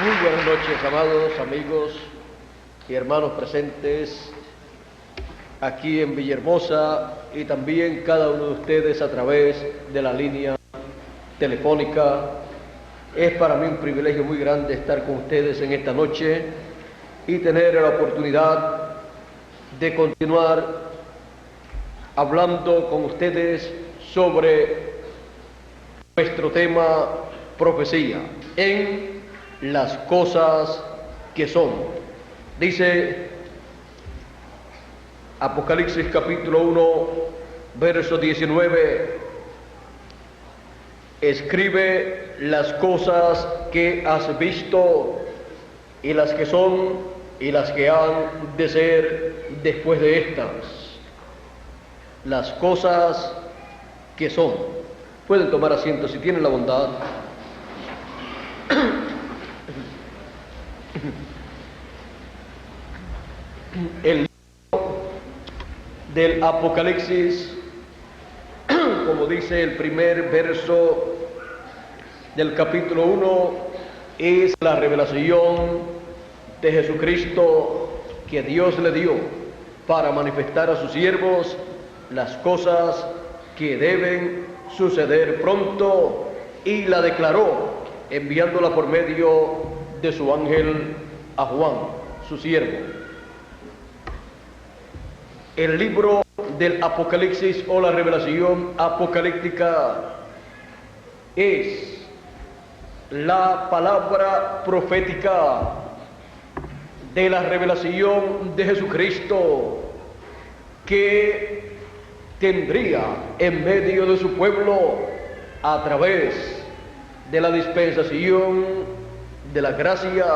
Muy buenas noches, amados amigos y hermanos presentes aquí en Villahermosa y también cada uno de ustedes a través de la línea telefónica. Es para mí un privilegio muy grande estar con ustedes en esta noche y tener la oportunidad de continuar hablando con ustedes sobre nuestro tema profecía en las cosas que son. Dice Apocalipsis capítulo 1, verso 19, escribe las cosas que has visto y las que son y las que han de ser después de estas. Las cosas que son. Pueden tomar asiento si tienen la bondad. El libro del Apocalipsis, como dice el primer verso del capítulo 1, es la revelación de Jesucristo que Dios le dio para manifestar a sus siervos las cosas que deben suceder pronto, y la declaró enviándola por medio de su ángel a Juan, su siervo. El libro del Apocalipsis o la revelación apocalíptica es la palabra profética de la revelación de Jesucristo que tendría en medio de su pueblo a través de la dispensación de la gracia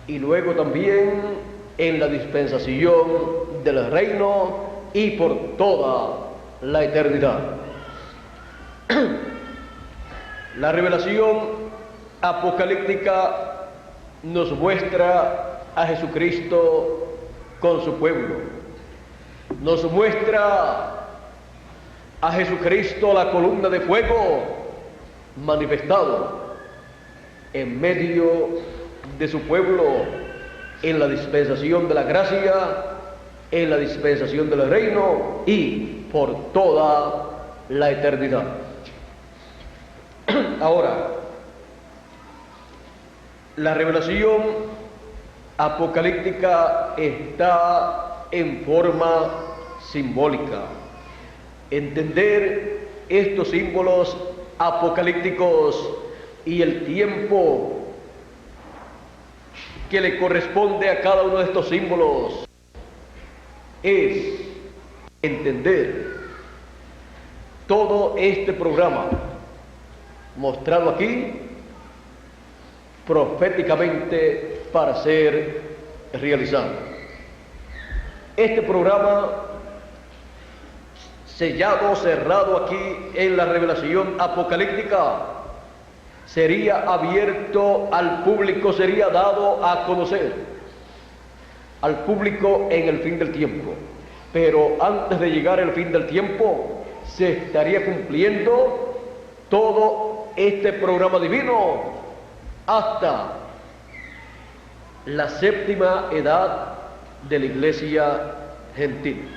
y luego también en la dispensación del reino y por toda la eternidad. La revelación apocalíptica nos muestra a Jesucristo con su pueblo. Nos muestra a Jesucristo, la columna de fuego, manifestado en medio de su pueblo en la dispensación de la gracia, en la dispensación del reino y por toda la eternidad. Ahora, la revelación apocalíptica está en forma simbólica. Entender estos símbolos apocalípticos y el tiempo que le corresponde a cada uno de estos símbolos es entender todo este programa mostrado aquí proféticamente para ser realizado. Este programa sellado, cerrado aquí en la revelación apocalíptica, sería abierto al público, sería dado a conocer al público en el fin del tiempo. Pero antes de llegar al fin del tiempo, se estaría cumpliendo todo este programa divino hasta la séptima edad de la iglesia gentil.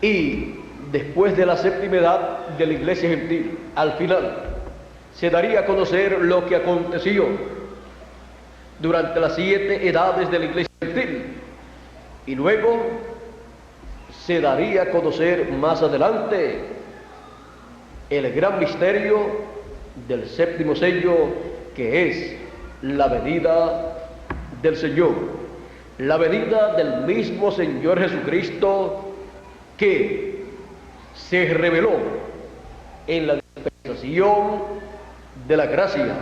Y después de la séptima edad de la iglesia gentil, al final, se daría a conocer lo que aconteció durante las 7 edades de la iglesia gentil. Y luego se daría a conocer más adelante el gran misterio del séptimo sello, que es la venida del Señor, la venida del mismo Señor Jesucristo, que se reveló en la dispensación de la gracia.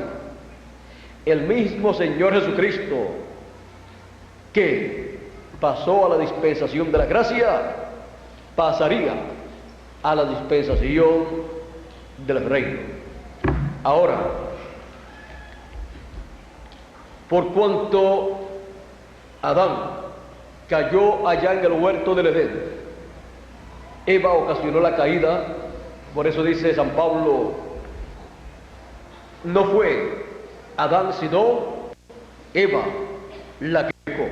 El mismo Señor Jesucristo que pasó a la dispensación de la gracia, pasaría a la dispensación del reino. Ahora, por cuanto Adán cayó allá en el huerto del Edén, Eva ocasionó la caída. Por eso dice San Pablo, no fue Adán, sino Eva, la que pecó.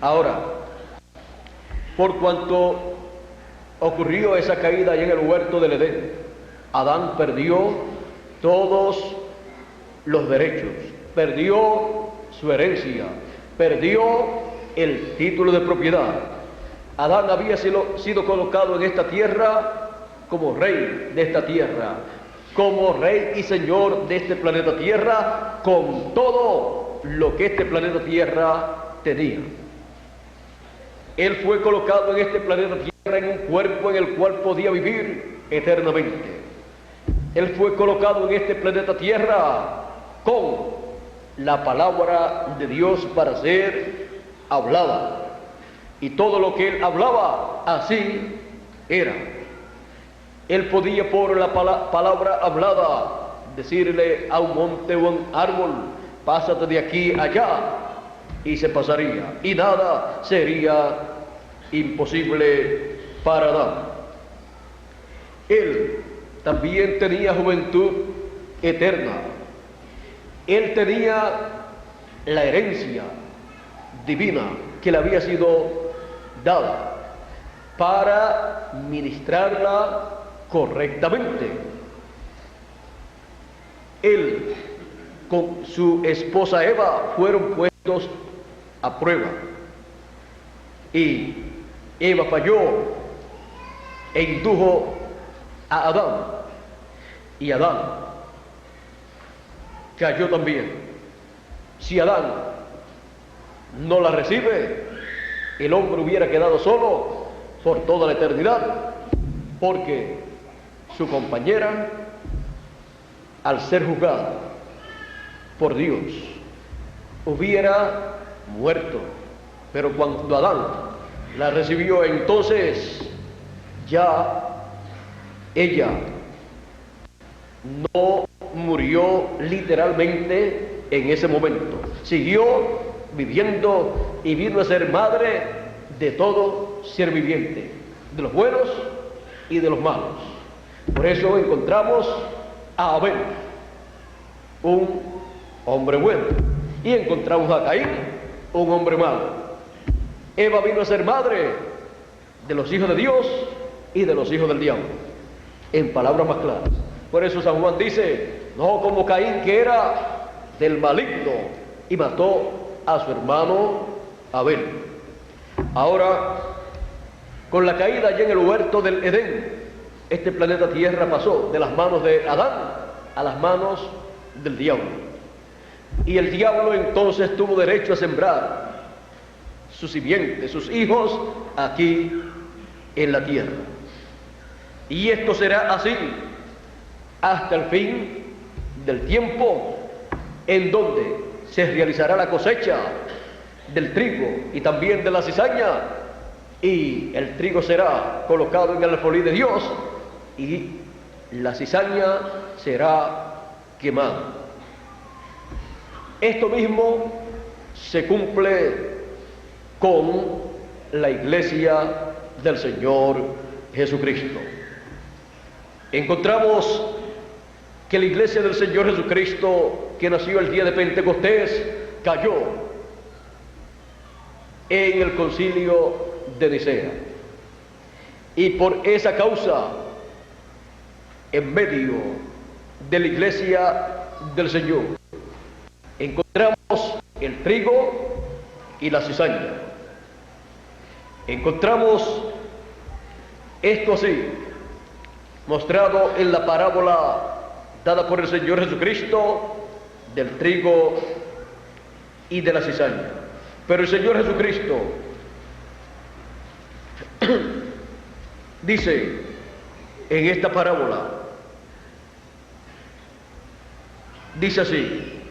Ahora, por cuanto ocurrió esa caída ahí en el huerto del Edén, Adán perdió todos los derechos, perdió su herencia, perdió el título de propiedad. Adán había sido colocado en esta tierra como rey de esta tierra, como rey y señor de este planeta Tierra, con todo lo que este planeta Tierra tenía. Él fue colocado en este planeta Tierra en un cuerpo en el cual podía vivir eternamente. Él fue colocado en este planeta Tierra con la palabra de Dios para ser hablada. Y todo lo que él hablaba, así era. Él podía por la palabra hablada decirle a un monte o a un árbol, pásate de aquí allá, y se pasaría, y nada sería imposible para Adán. Él también tenía juventud eterna. Él tenía la herencia divina que le había sido dada para ministrarla correctamente. Él con su esposa Eva fueron puestos a prueba, y Eva falló e indujo a Adán, y Adán cayó también. Si Adán no la recibe, el hombre hubiera quedado solo por toda la eternidad, porque su compañera, al ser juzgada por Dios, hubiera muerto. Pero cuando Adán la recibió, entonces ya ella no murió literalmente en ese momento. Siguió viviendo y vino a ser madre de todo ser viviente, de los buenos y de los malos. Por eso encontramos a Abel, un hombre bueno, y encontramos a Caín, un hombre malo. Eva vino a ser madre de los hijos de Dios y de los hijos del diablo, en palabras más claras. Por eso San Juan dice, no como Caín, que era del maligno y mató a su hermano Abel. Ahora, con la caída allá en el huerto del Edén, este planeta Tierra pasó de las manos de Adán a las manos del diablo. Y el diablo entonces tuvo derecho a sembrar su simiente, sus hijos, aquí en la tierra. Y esto será así hasta el fin del tiempo, en donde se realizará la cosecha del trigo y también de la cizaña, y el trigo será colocado en el alfolí de Dios y la cizaña será quemada. Esto mismo se cumple con la iglesia del Señor Jesucristo. Encontramos que la iglesia del Señor Jesucristo, que nació el día de Pentecostés, cayó en el concilio de Nicea. Y por esa causa, en medio de la iglesia del Señor, encontramos el trigo y la cizaña. Encontramos esto así, mostrado en la parábola dada por el Señor Jesucristo del trigo y de la cizaña. Pero el Señor Jesucristo dice en esta parábola, dice así: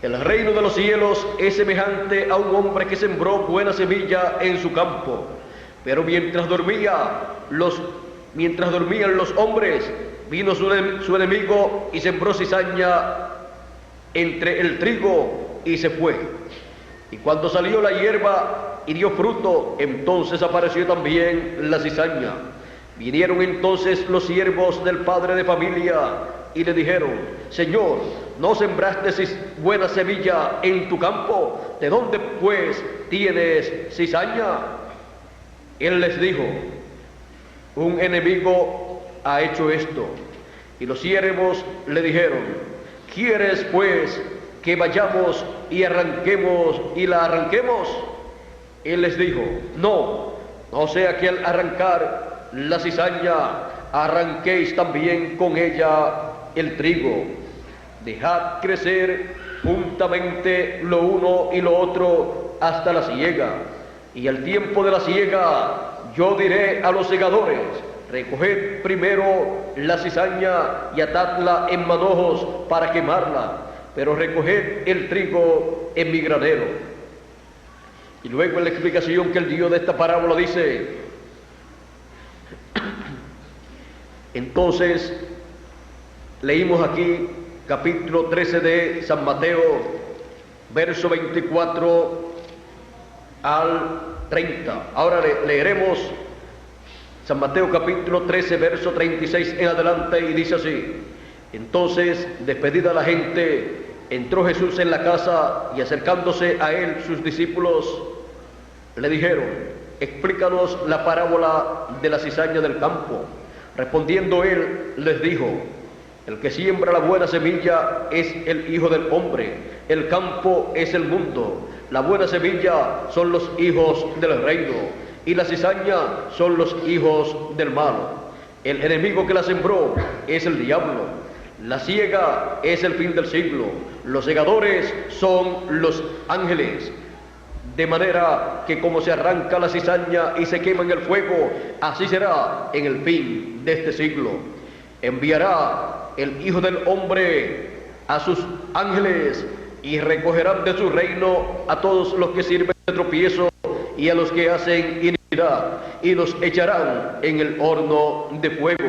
el reino de los cielos es semejante a un hombre que sembró buena semilla en su campo, pero mientras dormían los hombres, vino su enemigo y sembró cizaña entre el trigo y se fue. Y cuando salió la hierba y dio fruto, entonces apareció también la cizaña. Vinieron entonces los siervos del padre de familia y le dijeron: Señor, ¿no sembraste buena semilla en tu campo? ¿De dónde pues tienes cizaña? Él les dijo: un enemigo ha hecho esto. Y los siervos le dijeron: ¿quieres pues que vayamos y la arranquemos? Él les dijo: no sea que al arrancar la cizaña arranquéis también con ella el trigo. Dejad crecer juntamente lo uno y lo otro hasta la siega. Y al tiempo de la siega yo diré a los segadores: recoged primero la cizaña y atadla en manojos para quemarla, pero recoged el trigo en mi granero. Y luego en la explicación que él dio de esta parábola dice: entonces leímos aquí capítulo 13 de San Mateo, verso 24 al 30. Ahora leeremos San Mateo capítulo 13, verso 36 en adelante, y dice así: entonces, despedida la gente, entró Jesús en la casa, y acercándose a él sus discípulos le dijeron: explícanos la parábola de la cizaña del campo. Respondiendo él les dijo: el que siembra la buena semilla es el Hijo del Hombre, el campo es el mundo, la buena semilla son los hijos del reino, y la cizaña son los hijos del mal. El enemigo que la sembró es el diablo. La siega es el fin del siglo. Los segadores son los ángeles. De manera que como se arranca la cizaña y se quema en el fuego, así será en el fin de este siglo. Enviará el Hijo del Hombre a sus ángeles, y recogerán de su reino a todos los que sirven de tropiezo y a los que hacen iniquidad, y los echarán en el horno de fuego.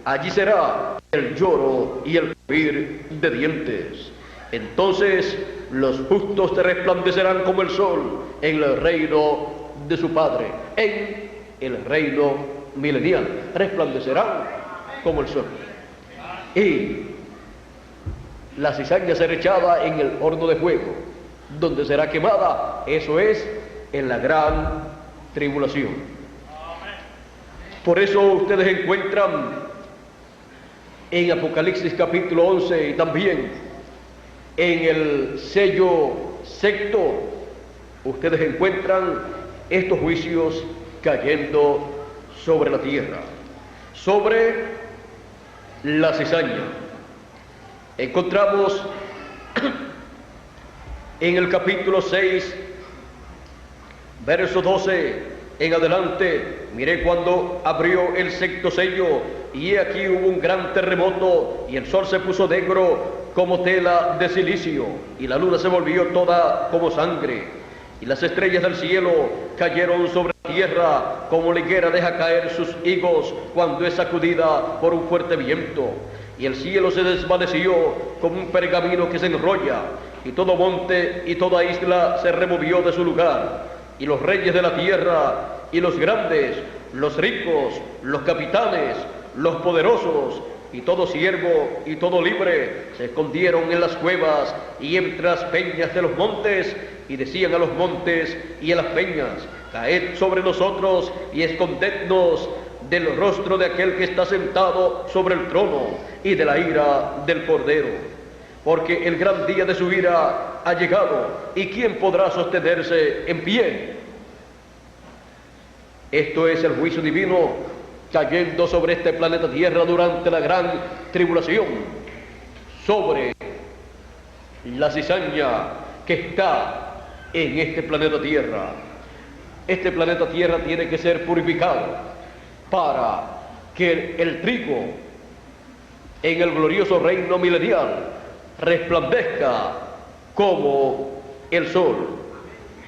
Allí será el lloro y el crujir de dientes. Entonces los justos te resplandecerán como el sol en el reino de su Padre, en el reino milenial. Resplandecerán como el sol. Y la cizaña será echada en el horno de fuego, donde será quemada. Eso es en la gran tribulación. Por eso ustedes encuentran en Apocalipsis capítulo 11 y también en el sello sexto, ustedes encuentran estos juicios cayendo sobre la tierra, sobre la cizaña. Encontramos en el capítulo 6, verso 12 en adelante: miré cuando abrió el sexto sello, y he aquí hubo un gran terremoto, y el sol se puso negro como tela de silicio, y la luna se volvió toda como sangre, y las estrellas del cielo cayeron sobre la tierra como la higuera deja caer sus higos cuando es sacudida por un fuerte viento. Y el cielo se desvaneció como un pergamino que se enrolla, y todo monte y toda isla se removió de su lugar, y los reyes de la tierra, y los grandes, los ricos, los capitanes, los poderosos, y todo siervo y todo libre, se escondieron en las cuevas y entre las peñas de los montes, y decían a los montes y a las peñas: caed sobre nosotros y escondednos del rostro de aquel que está sentado sobre el trono y de la ira del Cordero, porque el gran día de su ira ha llegado, y ¿quién podrá sostenerse en pie? Esto es el juicio divino cayendo sobre este planeta Tierra durante la gran tribulación, sobre la cizaña que está en este planeta Tierra. Este planeta Tierra tiene que ser purificado para que el trigo en el glorioso reino milenial resplandezca como el sol.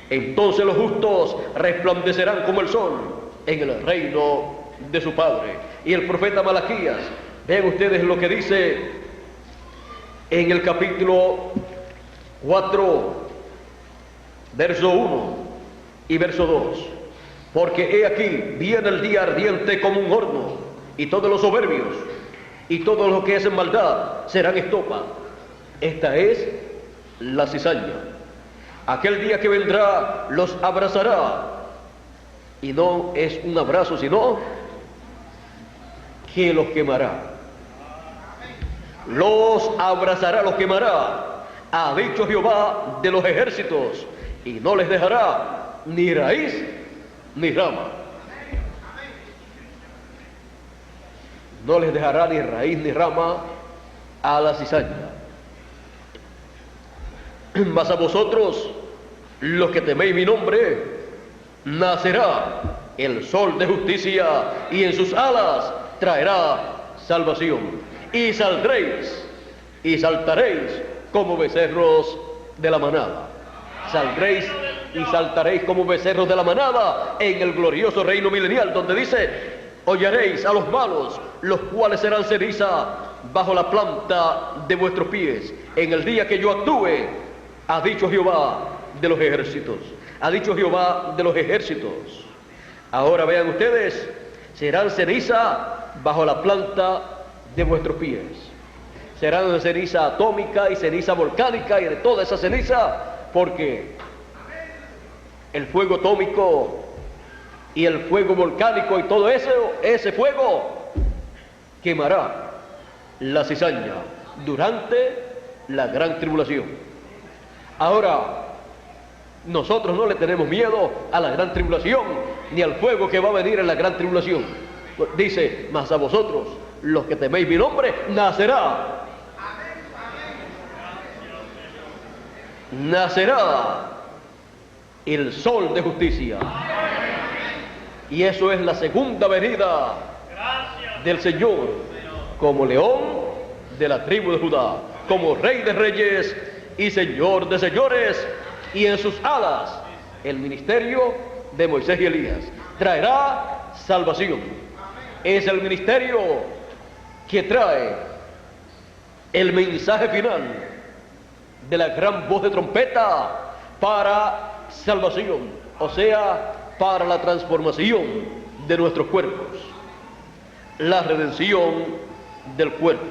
Entonces los justos resplandecerán como el sol en el reino de su Padre. Y el profeta Malaquías, vean ustedes lo que dice en el capítulo 4, verso 1 y verso 2: porque he aquí viene el día ardiente como un horno, y todos los soberbios y todo lo que es en maldad serán estopa. Esta es la cizaña. Aquel día que vendrá los abrazará, y no es un abrazo, sino que los quemará. Los abrazará, los quemará, ha dicho Jehová de los ejércitos, y no les dejará ni raíz ni rama. No les dejará ni raíz ni rama a la cizaña. Mas a vosotros, los que teméis mi nombre, nacerá el sol de justicia, y en sus alas traerá salvación. Y saldréis y saltaréis como becerros de la manada. Saldréis y saltaréis como becerros de la manada en el glorioso reino milenial, donde dice: hollaréis a los malos, los cuales serán ceniza bajo la planta de vuestros pies, en el día que yo actúe, ha dicho Jehová de los ejércitos. Ha dicho Jehová de los ejércitos. Ahora vean ustedes, serán ceniza bajo la planta de vuestros pies. Serán de ceniza atómica y ceniza volcánica y de toda esa ceniza, porque el fuego atómico y el fuego volcánico y todo eso, ese fuego quemará la cizaña durante la gran tribulación. Ahora, nosotros no le tenemos miedo a la gran tribulación, ni al fuego que va a venir en la gran tribulación. Dice: mas a vosotros, los que teméis mi nombre, nacerá el sol de justicia. Y eso es la segunda venida del Señor, como león de la tribu de Judá, como rey de reyes y señor de señores, y en sus alas el ministerio de Moisés y Elías traerá salvación. Es el ministerio que trae el mensaje final de la gran voz de trompeta para salvación, o sea, para la transformación de nuestros cuerpos, la redención del cuerpo.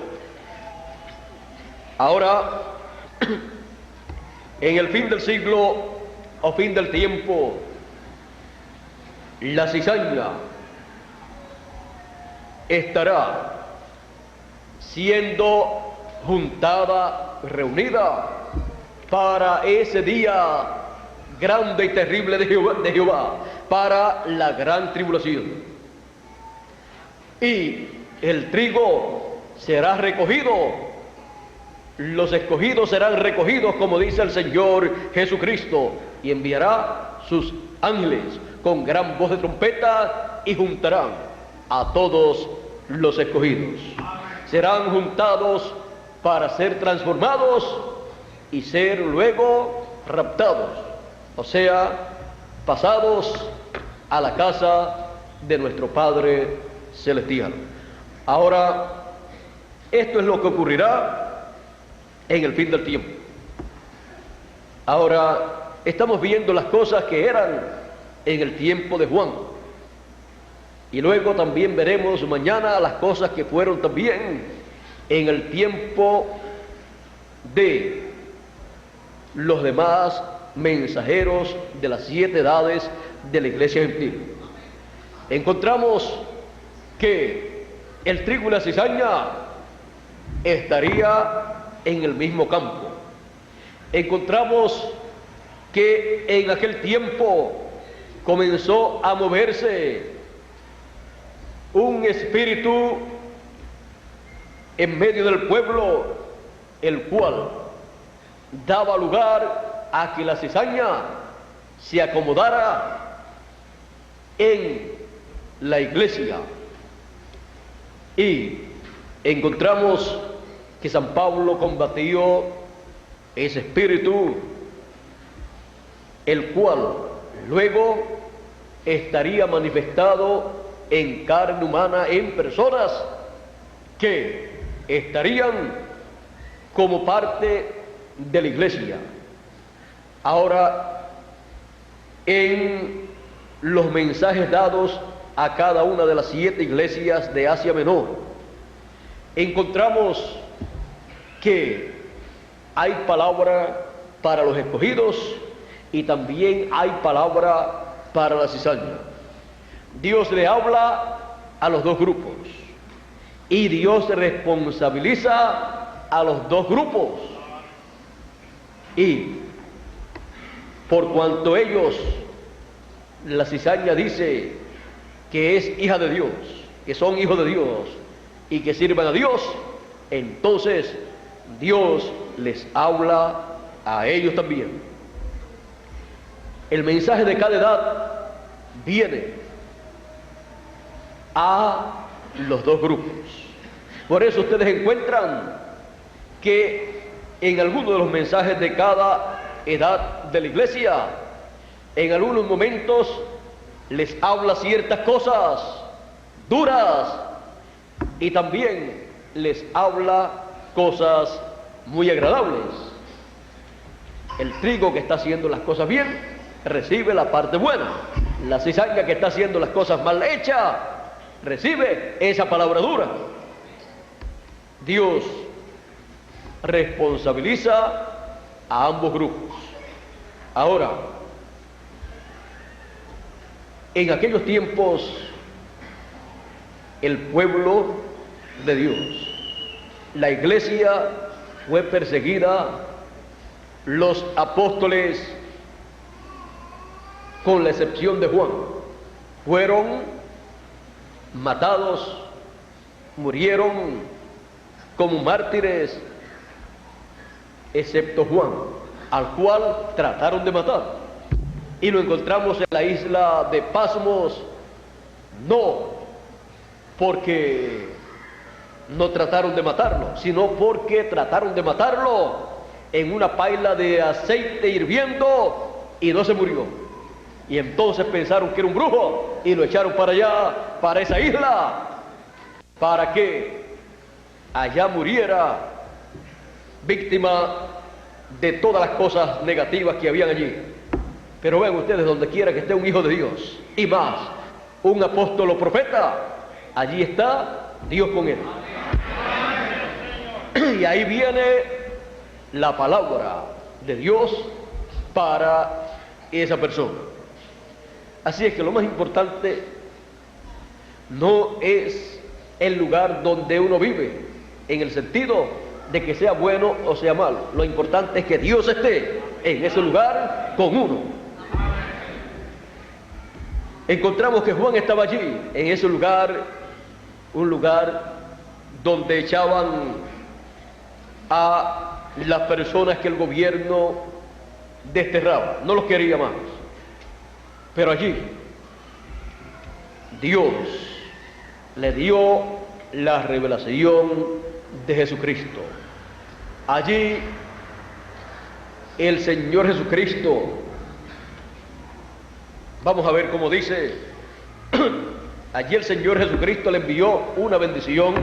Ahora, en el fin del siglo o fin del tiempo, la cizaña estará siendo juntada, reunida para ese día grande y terrible de Jehová, para la gran tribulación. Y el trigo será recogido, los escogidos serán recogidos, como dice el Señor Jesucristo, y enviará sus ángeles con gran voz de trompeta y juntarán a todos los escogidos. Serán juntados para ser transformados y ser luego raptados, o sea, pasados a la casa de nuestro Padre Celestial. Ahora, esto es lo que ocurrirá en el fin del tiempo. Ahora, estamos viendo las cosas que eran en el tiempo de Juan, y luego también veremos mañana las cosas que fueron también en el tiempo de los demás mensajeros de las 7 edades de la iglesia gentil. Encontramos que el trigo y la cizaña estaría en el mismo campo. Encontramos que en aquel tiempo comenzó a moverse un espíritu en medio del pueblo, el cual daba lugar a que la cizaña se acomodara en la iglesia. Y encontramos que San Pablo combatió ese espíritu, el cual luego estaría manifestado en carne humana, en personas que estarían como parte de la iglesia. Ahora, en los mensajes dados a cada una de las 7 iglesias de Asia Menor, encontramos que hay palabra para los escogidos y también hay palabra para la cizaña. Dios le habla a los dos grupos y Dios responsabiliza a los dos grupos. Y por cuanto ellos, la cizaña dice que es hija de Dios, que son hijos de Dios y que sirvan a Dios, entonces Dios les habla a ellos también. El mensaje de cada edad viene a los dos grupos. Por eso ustedes encuentran que en algunos de los mensajes de cada edad de la iglesia, en algunos momentos les habla ciertas cosas duras y también les habla cosas muy agradables. El trigo que está haciendo las cosas bien recibe la parte buena. La cizaña que está haciendo las cosas mal hechas recibe esa palabra dura. Dios responsabiliza a ambos grupos. Ahora, en aquellos tiempos, el pueblo de Dios, la iglesia fue perseguida, los apóstoles, con la excepción de Juan, fueron matados, murieron como mártires, excepto Juan, al cual trataron de matar. Y lo encontramos en la isla de Pasmos, no porque no trataron de matarlo, sino porque trataron de matarlo en una paila de aceite hirviendo y no se murió. Y entonces pensaron que era un brujo y lo echaron para allá, para esa isla, para que allá muriera víctima de todas las cosas negativas que habían allí. Pero vean ustedes, donde quiera que esté un hijo de Dios, y más, un apóstol o profeta, allí está Dios con él. Y ahí viene la palabra de Dios para esa persona. Así es que lo más importante no es el lugar donde uno vive, en el sentido de que sea bueno o sea malo. Lo importante es que Dios esté en ese lugar con uno. Encontramos que Juan estaba allí, en ese lugar, un lugar donde echaban a las personas que el gobierno desterraba, no los quería más. Pero allí Dios le dio la revelación de Jesucristo. Allí el Señor Jesucristo, vamos a ver cómo dice, allí el Señor Jesucristo le envió una bendición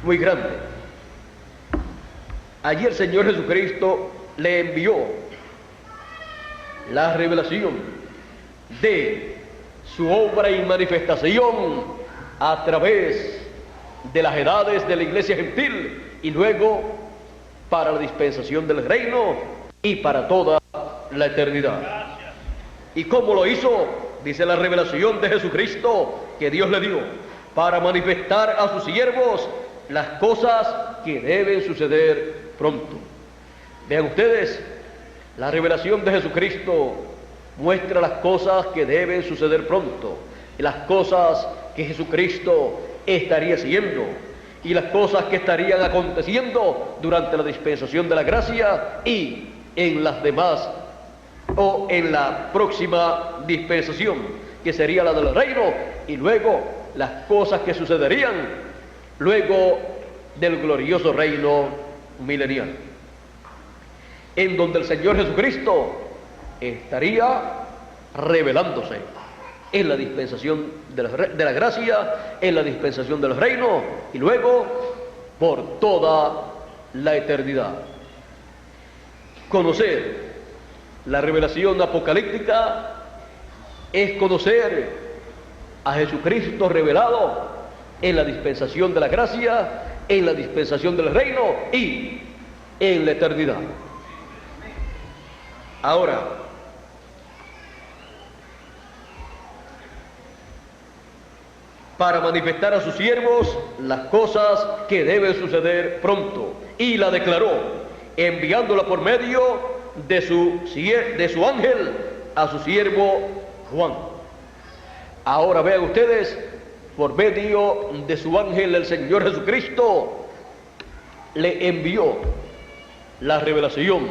muy grande. Allí el Señor Jesucristo le envió la revelación de su obra y manifestación a través de las edades de la iglesia gentil y luego para la dispensación del reino y para toda la eternidad. ¿Y cómo lo hizo? Dice la revelación de Jesucristo que Dios le dio para manifestar a sus siervos las cosas que deben suceder pronto. Vean ustedes, la revelación de Jesucristo muestra las cosas que deben suceder pronto, y las cosas que Jesucristo estaría haciendo, y las cosas que estarían aconteciendo durante la dispensación de la gracia y en las demás, o en la próxima dispensación, que sería la del reino, y luego las cosas que sucederían luego del glorioso reino milenial, en donde el Señor Jesucristo estaría revelándose en la dispensación de la gracia, en la dispensación del reino y luego por toda la eternidad. Conocer la revelación apocalíptica es conocer a Jesucristo revelado en la dispensación de la gracia, en la dispensación del reino y en la eternidad. Ahora, para manifestar a sus siervos las cosas que deben suceder pronto, y la declaró, enviándola por medio de su ángel a su siervo Juan. Ahora vean ustedes, por medio de su ángel el Señor Jesucristo le envió la revelación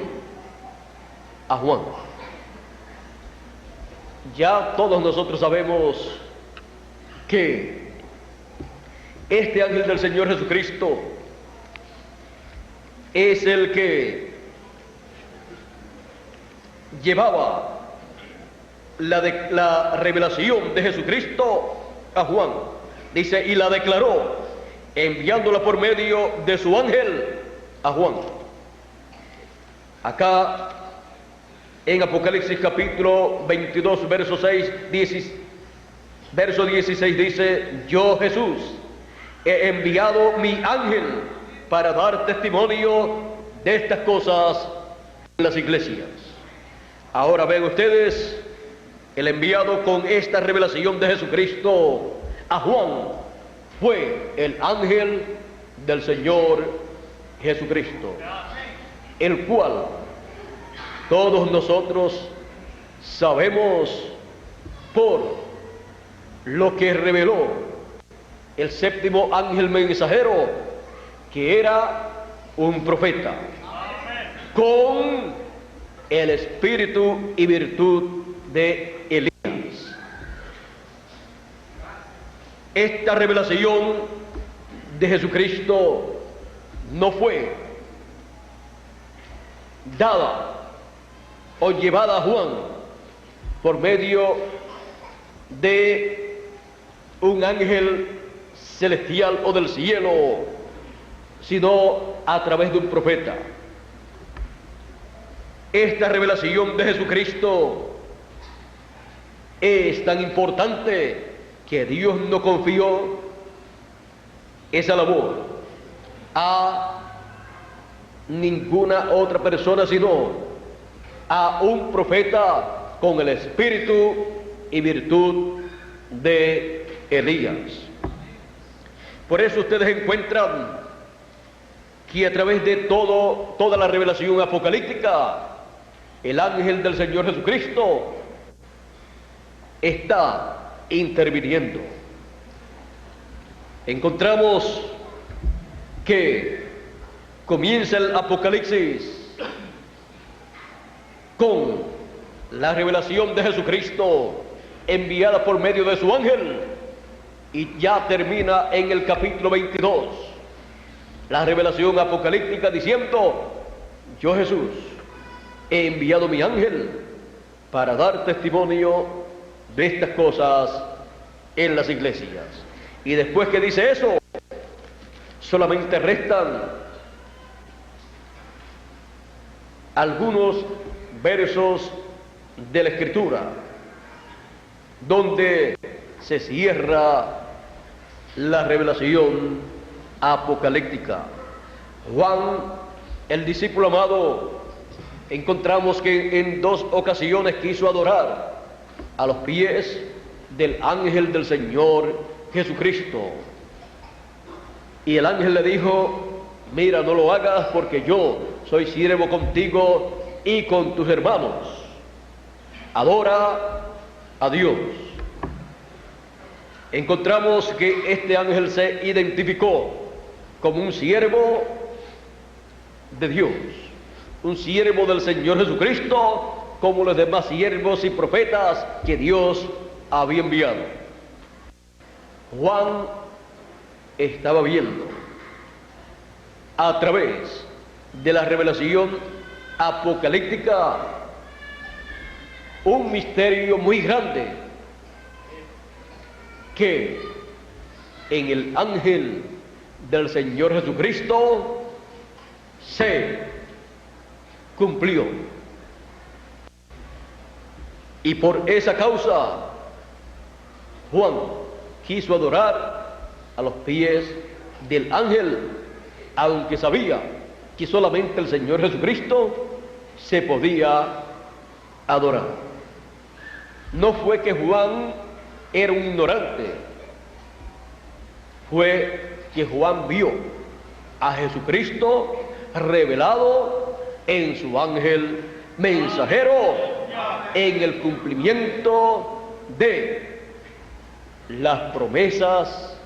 a Juan. Ya todos nosotros sabemos que este ángel del Señor Jesucristo es el que llevaba la revelación de Jesucristo a Juan. Dice, y la declaró, enviándola por medio de su ángel a Juan. Acá en Apocalipsis capítulo 22, verso 16 dice, yo Jesús he enviado mi ángel para dar testimonio de estas cosas en las iglesias. Ahora ven ustedes, el enviado con esta revelación de Jesucristo a Juan fue el ángel del Señor Jesucristo, el cual todos nosotros sabemos por lo que reveló el séptimo ángel mensajero, que era un profeta con el espíritu y virtud de Elías. Esta revelación de Jesucristo no fue dada o llevada a Juan por medio de un ángel celestial o del cielo, sino a través de un profeta. Esta revelación de Jesucristo es tan importante que Dios no confió esa labor a ninguna otra persona, sino a un profeta con el espíritu y virtud de Elías. Por eso ustedes encuentran que a través de toda la revelación apocalíptica, el ángel del Señor Jesucristo está interviniendo. Encontramos que comienza el Apocalipsis con la revelación de Jesucristo enviada por medio de su ángel, y ya termina en el capítulo 22 la revelación apocalíptica diciendo, yo Jesús he enviado mi ángel para dar testimonio de estas cosas en las iglesias. Y después que dice eso, solamente restan algunos versos de la Escritura donde se cierra la revelación apocalíptica. Juan, el discípulo amado, encontramos que en 2 ocasiones quiso adorar a los pies del ángel del Señor Jesucristo. Y el ángel le dijo, mira, no lo hagas porque yo soy siervo contigo y con tus hermanos. Adora a Dios. Encontramos que este ángel se identificó como un siervo de Dios, un siervo del Señor Jesucristo, como los demás siervos y profetas que Dios había enviado. Juan estaba viendo a través de la revelación apocalíptica un misterio muy grande que en el ángel del Señor Jesucristo se cumplió. Y por esa causa Juan quiso adorar a los pies del ángel aunque sabía que solamente el Señor Jesucristo se podía adorar. No fue que Juan era un ignorante, fue que Juan vio a Jesucristo revelado en su ángel mensajero en el cumplimiento de las promesas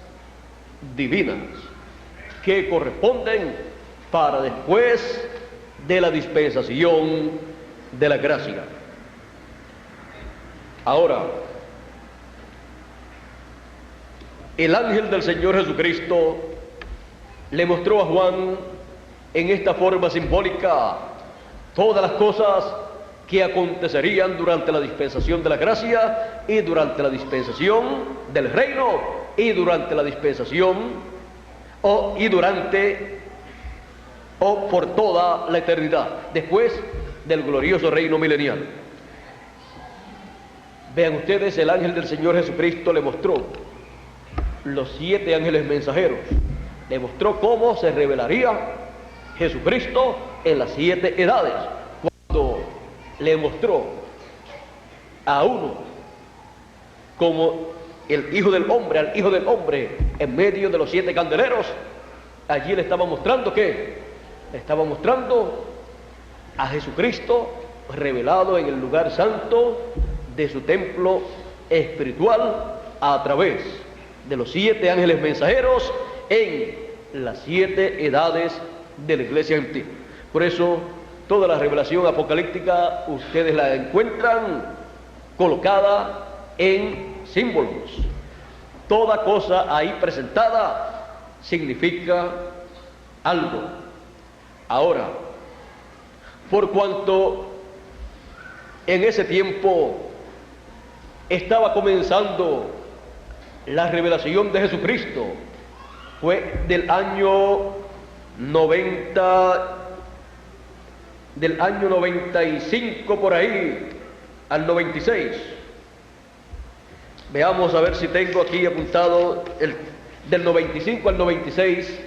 divinas que corresponden para después de la dispensación de la gracia. Ahora, el ángel del Señor Jesucristo le mostró a Juan en esta forma simbólica todas las cosas que acontecerían durante la dispensación de la gracia y durante la dispensación del reino y durante la dispensación o por toda la eternidad, después del glorioso reino milenial. Vean ustedes, el ángel del Señor Jesucristo le mostró los 7 ángeles mensajeros, le mostró cómo se revelaría Jesucristo en las 7 edades, cuando le mostró a uno como el Hijo del Hombre, al Hijo del Hombre en medio de los 7 candeleros. Allí le estaba mostrando ¿qué? Le estaba mostrando a Jesucristo revelado en el lugar santo de su templo espiritual a través de los 7 ángeles mensajeros en las 7 edades de la iglesia gentil. Por eso toda la revelación apocalíptica ustedes la encuentran colocada en símbolos. Toda cosa ahí presentada significa algo. Ahora, por cuanto en ese tiempo estaba comenzando la revelación de Jesucristo, fue del año 95 por ahí al 96. Veamos a ver si tengo aquí apuntado del 95 al 96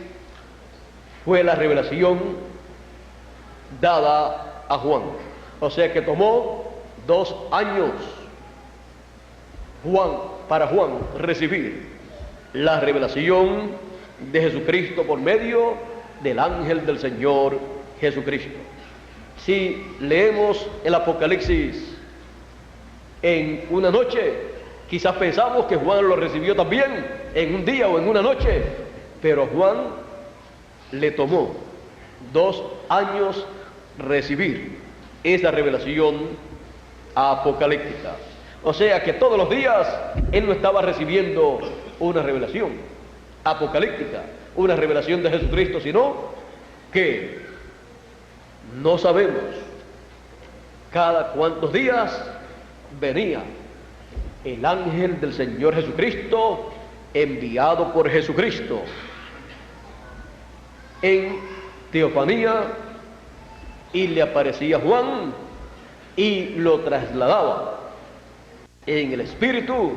fue la revelación dada a Juan. O sea que tomó 2 años para Juan recibir la revelación de Jesucristo por medio del ángel del Señor Jesucristo. Si leemos el Apocalipsis en una noche, quizás pensamos que Juan lo recibió también en un día o en una noche, pero Juan le tomó 2 años recibir esa revelación apocalíptica. O sea que todos los días él no estaba recibiendo una revelación apocalíptica, una revelación de Jesucristo, sino que no sabemos cada cuántos días venía el ángel del Señor Jesucristo enviado por Jesucristo en teofanía y le aparecía a Juan y lo trasladaba en el Espíritu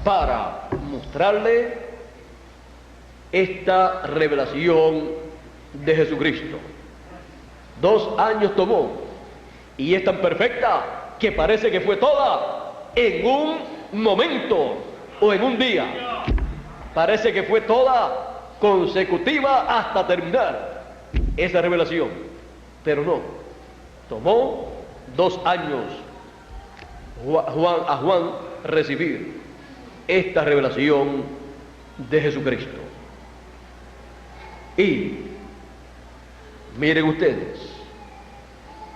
para mostrarle esta revelación de Jesucristo. 2 años tomó y es tan perfecta que parece que fue toda en un momento o en un día. Parece que fue toda consecutiva hasta terminar esa revelación, pero no, tomó 2 años a Juan recibir esta revelación de Jesucristo. Y miren ustedes,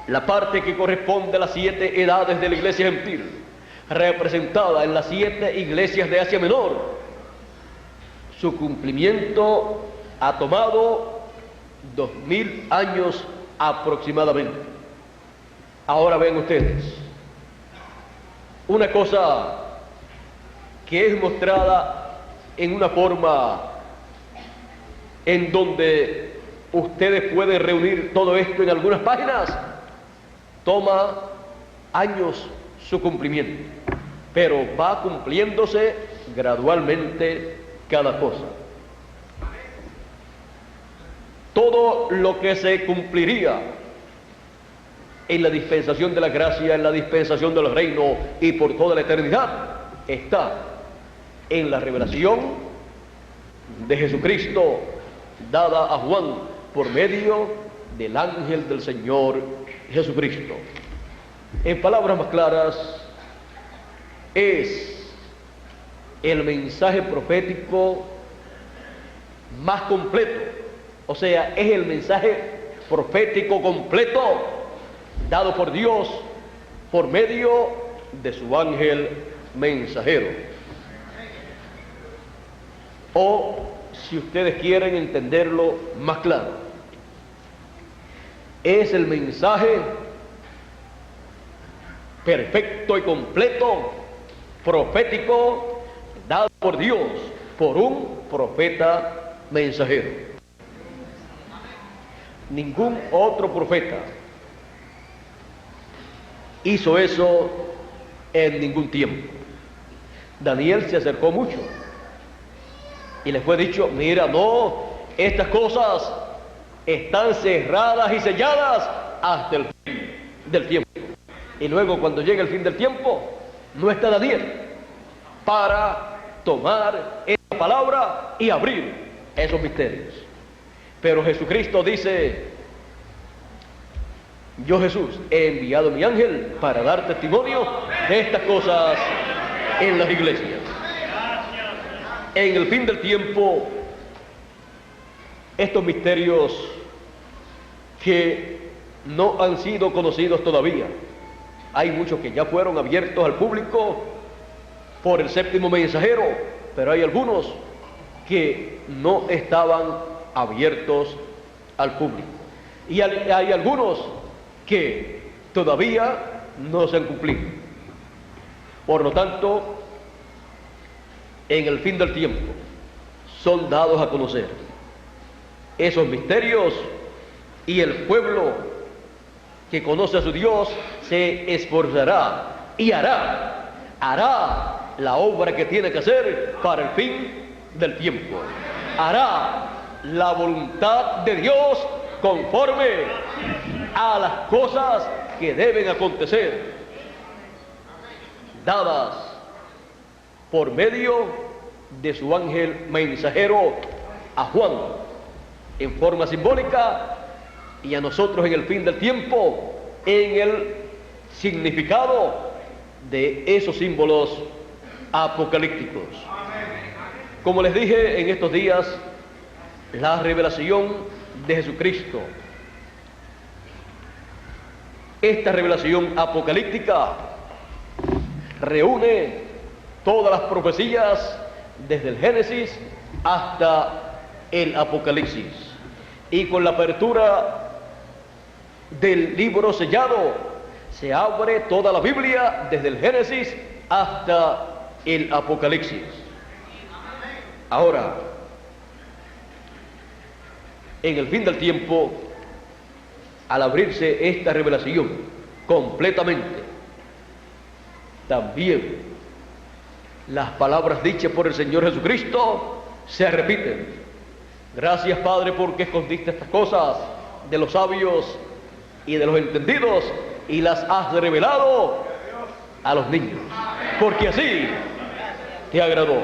la parte que corresponde a las 7 edades de la iglesia gentil, representada en las 7 iglesias de Asia Menor, su cumplimiento ha tomado 2000 años aproximadamente. Ahora ven ustedes, una cosa que es mostrada en una forma en donde ustedes pueden reunir todo esto en algunas páginas, toma años su cumplimiento, pero va cumpliéndose gradualmente cada cosa. todo lo que se cumpliría en la dispensación de la gracia, en la dispensación del reino y por toda la eternidad, está en la revelación de Jesucristo dada a Juan por medio del ángel del Señor Jesucristo. En palabras más claras, es el mensaje profético más completo, o sea, es el mensaje profético completo dado por Dios por medio de su ángel mensajero. O, si ustedes quieren entenderlo más claro, es el mensaje perfecto y completo, profético, dado por Dios, por un profeta mensajero. Ningún otro profeta hizo eso en ningún tiempo. Daniel se acercó mucho y le fue dicho: mira, no, estas cosas están cerradas y selladas hasta el fin del tiempo. Y luego, cuando llega el fin del tiempo, no está Daniel para tomar esa palabra y abrir esos misterios. Pero Jesucristo dice: yo, Jesús, he enviado a mi ángel para dar testimonio de estas cosas en las iglesias. En el fin del tiempo, estos misterios que no han sido conocidos todavía, hay muchos que ya fueron abiertos al público por el séptimo mensajero, pero hay algunos que no estaban abiertos al público. Y hay algunos que todavía no se han cumplido. Por lo tanto, en el fin del tiempo son dados a conocer esos misterios, y el pueblo que conoce a su Dios se esforzará y hará la obra que tiene que hacer para el fin del tiempo. Hará la voluntad de Dios conforme a las cosas que deben acontecer, dadas por medio de su ángel mensajero a Juan en forma simbólica, y a nosotros en el fin del tiempo en el significado de esos símbolos apocalípticos. Como les dije en estos días, la revelación de Jesucristo, esta revelación apocalíptica, reúne todas las profecías desde el Génesis hasta el Apocalipsis, y con la apertura del libro sellado se abre toda la Biblia desde el Génesis hasta el Apocalipsis. Ahora, en el fin del tiempo, al abrirse esta revelación completamente, también las palabras dichas por el Señor Jesucristo se repiten: gracias, Padre, porque escondiste estas cosas de los sabios y de los entendidos y las has revelado a los niños, porque así te agradó.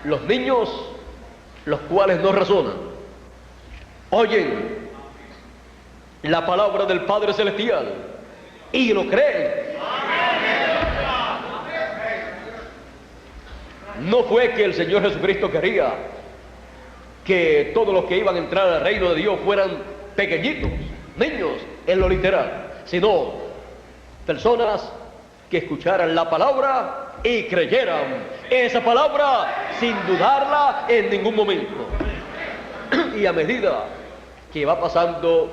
Los niños, los cuales no razonan, oyen la palabra del Padre Celestial y lo creen. No fue que el Señor Jesucristo quería que todos los que iban a entrar al reino de Dios fueran pequeñitos, niños en lo literal, sino personas que escucharan la palabra y creyeran esa palabra sin dudarla en ningún momento. Y a medida que va pasando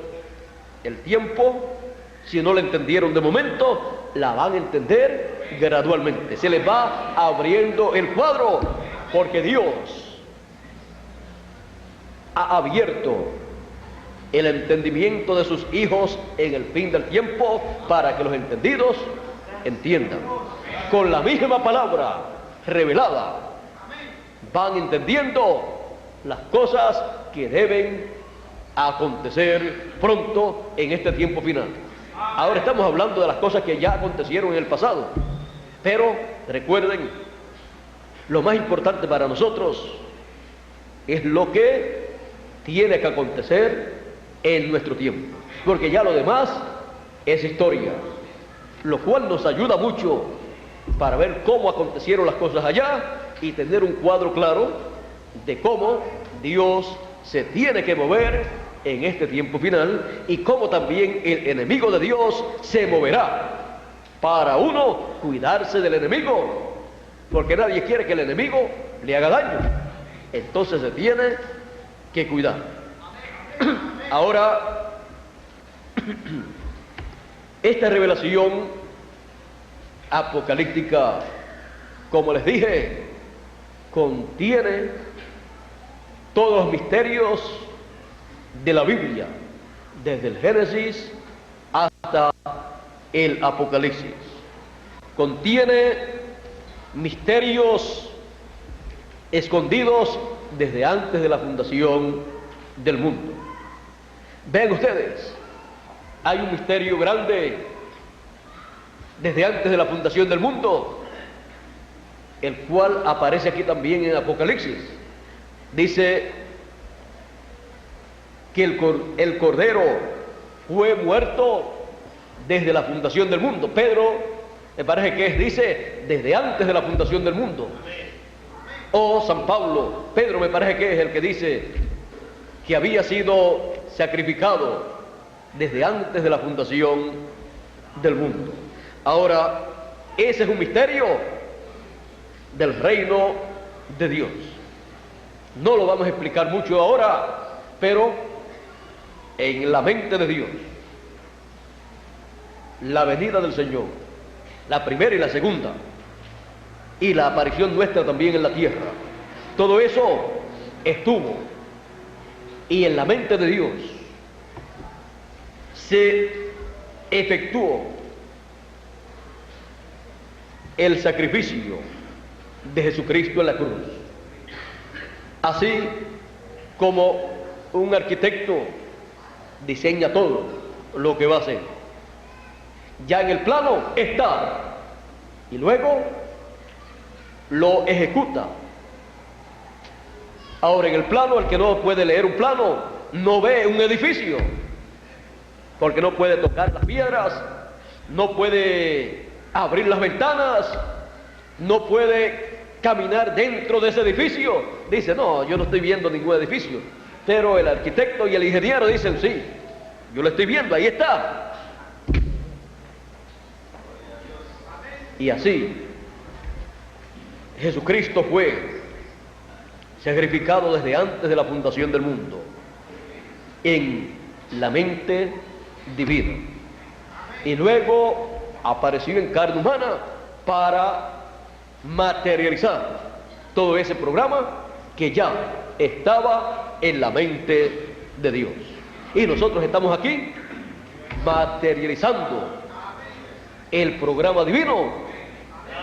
el tiempo, si no la entendieron de momento, la van a entender gradualmente. Se les va abriendo el cuadro, porque Dios ha abierto el entendimiento de sus hijos en el fin del tiempo para que los entendidos entiendan. Con la misma palabra revelada van entendiendo las cosas que deben acontecer pronto en este tiempo final. Ahora estamos hablando de las cosas que ya acontecieron en el pasado, pero recuerden, lo más importante para nosotros es lo que tiene que acontecer en nuestro tiempo, porque ya lo demás es historia, lo cual nos ayuda mucho para ver cómo acontecieron las cosas allá y tener un cuadro claro de cómo Dios se tiene que mover en este tiempo final y cómo también el enemigo de Dios se moverá para uno cuidarse del enemigo, porque nadie quiere que el enemigo le haga daño, entonces se tiene que cuidar. Ahora, esta revelación apocalíptica, como les dije, contiene todos los misterios de la Biblia, desde el Génesis hasta el Apocalipsis. Contiene misterios escondidos desde antes de la fundación del mundo. Vean ustedes, hay un misterio grande desde antes de la fundación del mundo, el cual aparece aquí también en Apocalipsis. Dice que el Cordero fue muerto desde la fundación del mundo. Pedro, me parece que dice desde antes de la fundación del mundo. O San Pablo, Pedro me parece que es el que dice que había sido sacrificado desde antes de la fundación del mundo. Ahora, ese es un misterio del reino de Dios. No lo vamos a explicar mucho ahora, pero en la mente de Dios, la venida del Señor, la primera y la segunda, y la aparición nuestra también en la tierra, todo eso estuvo, y en la mente de Dios se efectuó el sacrificio de Jesucristo en la cruz. Así como un arquitecto diseña todo lo que va a hacer, ya en el plano está, y luego lo ejecuta. Ahora, en el plano, el que no puede leer un plano no ve un edificio, porque no puede tocar las piedras, no puede abrir las ventanas, no puede caminar dentro de ese edificio. Dice, no, yo no estoy viendo ningún edificio. Pero el arquitecto y el ingeniero dicen, sí, yo lo estoy viendo, ahí está. Y así, Jesucristo fue sacrificado desde antes de la fundación del mundo, en la mente divina. Y luego apareció en carne humana para materializar todo ese programa que ya estaba en la mente de Dios. Y nosotros estamos aquí materializando el programa divino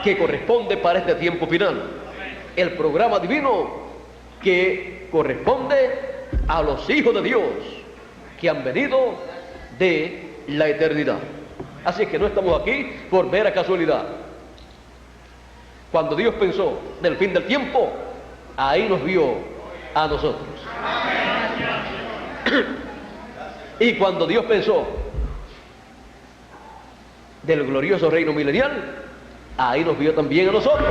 que corresponde para este tiempo final. El programa divino que corresponde a los hijos de Dios que han venido de la eternidad. Así es que no estamos aquí por mera casualidad. Cuando Dios pensó del fin del tiempo, ahí nos vio a nosotros. Y cuando Dios pensó del glorioso reino milenial, ahí nos vio también a nosotros.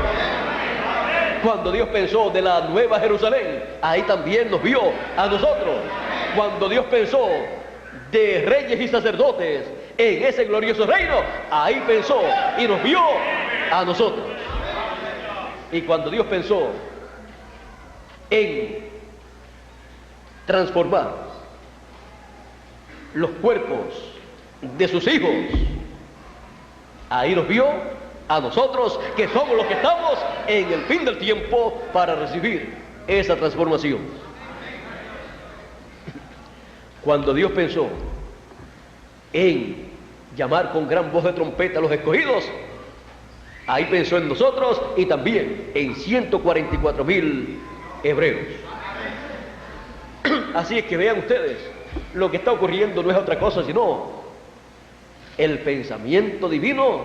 Cuando Dios pensó de la nueva Jerusalén, ahí también nos vio a nosotros. Cuando Dios pensó de reyes y sacerdotes en ese glorioso reino, ahí pensó y nos vio a nosotros. Y cuando Dios pensó en transformar los cuerpos de sus hijos, ahí nos vio a nosotros, que somos los que estamos en el fin del tiempo para recibir esa transformación. Cuando Dios pensó en llamar con gran voz de trompeta a los escogidos, ahí pensó en nosotros y también en 144,000 hebreos. Así es que vean ustedes, lo que está ocurriendo no es otra cosa sino el pensamiento divino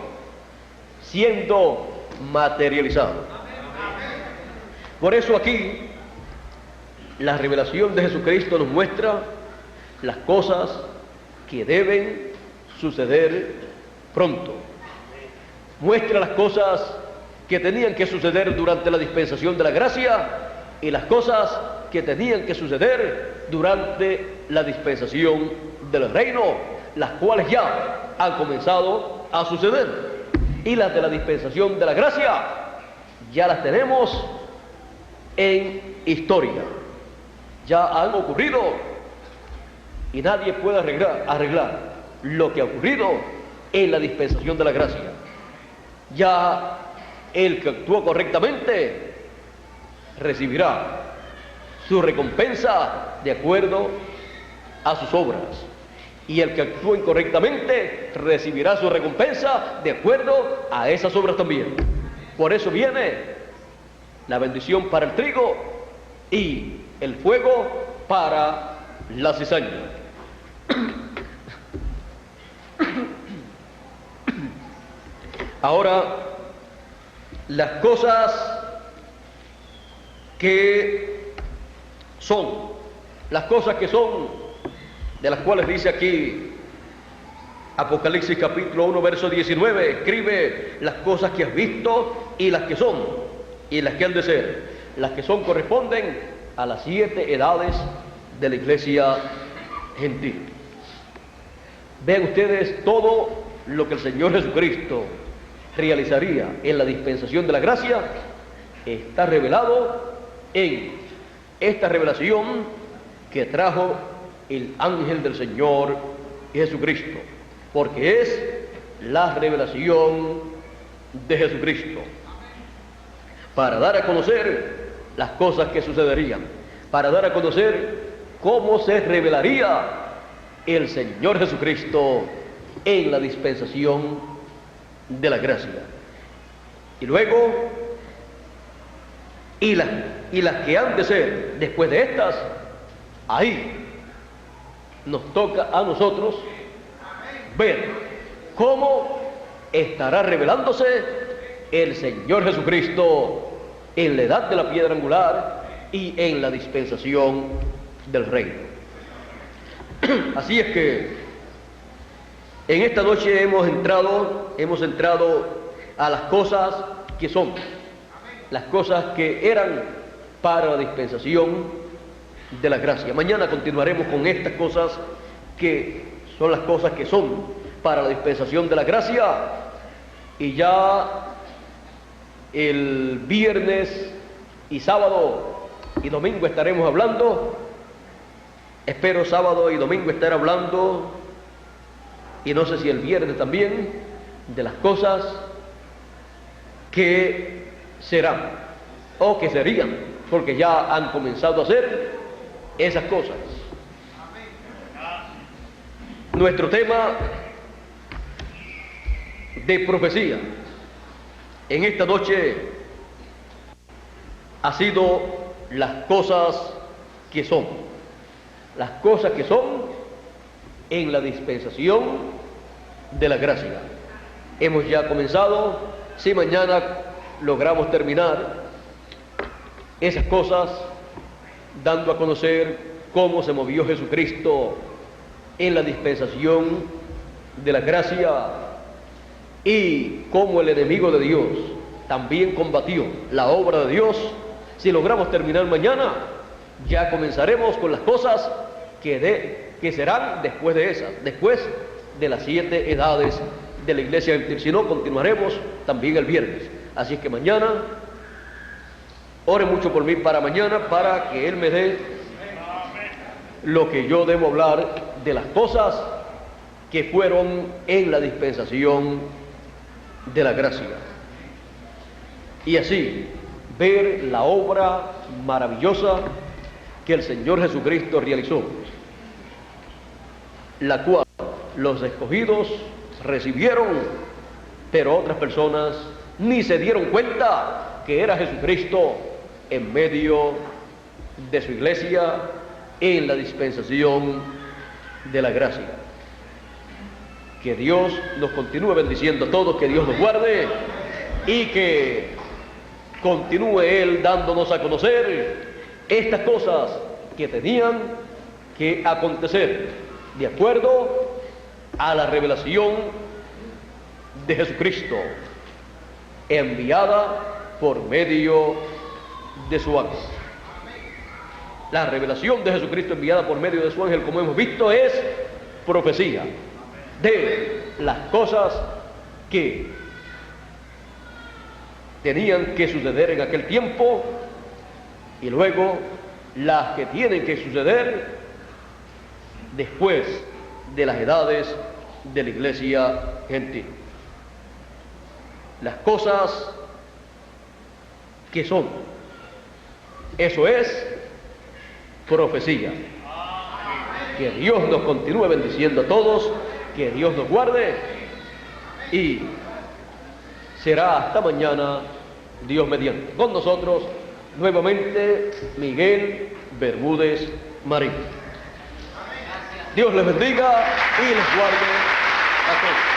siendo materializado. Por eso aquí la revelación de Jesucristo nos muestra las cosas que deben suceder pronto. Muestra las cosas que tenían que suceder durante la dispensación de la gracia y las cosas que tenían que suceder durante la dispensación del reino, las cuales ya han comenzado a suceder. Y las de la dispensación de la gracia ya las tenemos en historia. Ya han ocurrido y nadie puede arreglar lo que ha ocurrido en la dispensación de la gracia. Ya el que actuó correctamente recibirá su recompensa de acuerdo a sus obras, y el que actúe incorrectamente recibirá su recompensa de acuerdo a esas obras también. Por eso viene la bendición para el trigo y el fuego para la cizaña. Ahora, las cosas que son, de las cuales dice aquí Apocalipsis capítulo 1 verso 19, escribe las cosas que has visto y las que son y las que han de ser. Las que son corresponden a las 7 edades de la iglesia gentil. Vean ustedes todo lo que el Señor Jesucristo realizaría en la dispensación de la gracia está revelado en esta revelación que trajo el ángel del Señor Jesucristo, porque es la revelación de Jesucristo para dar a conocer las cosas que sucederían, para dar a conocer cómo se revelaría el Señor Jesucristo en la dispensación de la gracia. Y luego, y las que han de ser después de estas, ahí nos toca a nosotros ver cómo estará revelándose el Señor Jesucristo en la edad de la piedra angular y en la dispensación del reino. Así es que en esta noche hemos entrado a las cosas que son, las cosas que eran para la dispensación de la gracia. Mañana continuaremos con estas cosas que son las cosas que son para la dispensación de la gracia, y ya el viernes y sábado y domingo estaremos hablando, espero sábado y domingo estar hablando, y no sé si el viernes también, de las cosas que serán o que serían, porque ya han comenzado a hacer esas cosas. Nuestro tema de profecía en esta noche ha sido las cosas que son, las cosas que son en la dispensación de la gracia. Hemos ya comenzado. Si mañana logramos terminar esas cosas, dando a conocer cómo se movió Jesucristo en la dispensación de la gracia y cómo el enemigo de Dios también combatió la obra de Dios, si logramos terminar mañana, ya comenzaremos con las cosas que serán después de esas, después de las 7 edades de la iglesia gentil. Si no, continuaremos también el viernes. Así es que mañana, ore mucho por mí para mañana, para que Él me dé lo que yo debo hablar de las cosas que fueron en la dispensación de la gracia. Y así, ver la obra maravillosa que el Señor Jesucristo realizó, la cual los escogidos recibieron, pero otras personas ni se dieron cuenta que era Jesucristo en medio de su iglesia en la dispensación de la gracia. Que Dios nos continúe bendiciendo a todos, que Dios nos guarde y que continúe Él dándonos a conocer estas cosas que tenían que acontecer de acuerdo a la revelación de Jesucristo, enviada por medio de su ángel. La revelación de Jesucristo enviada por medio de su ángel, como hemos visto, es profecía de las cosas que tenían que suceder en aquel tiempo y luego las que tienen que suceder después de las edades de la iglesia gentil. Las cosas que son, eso es profecía. Que Dios nos continúe bendiciendo a todos, que Dios nos guarde y será hasta mañana, Dios mediante. Con nosotros nuevamente Miguel Bermúdez Marín. Dios les bendiga y les guarde a todos.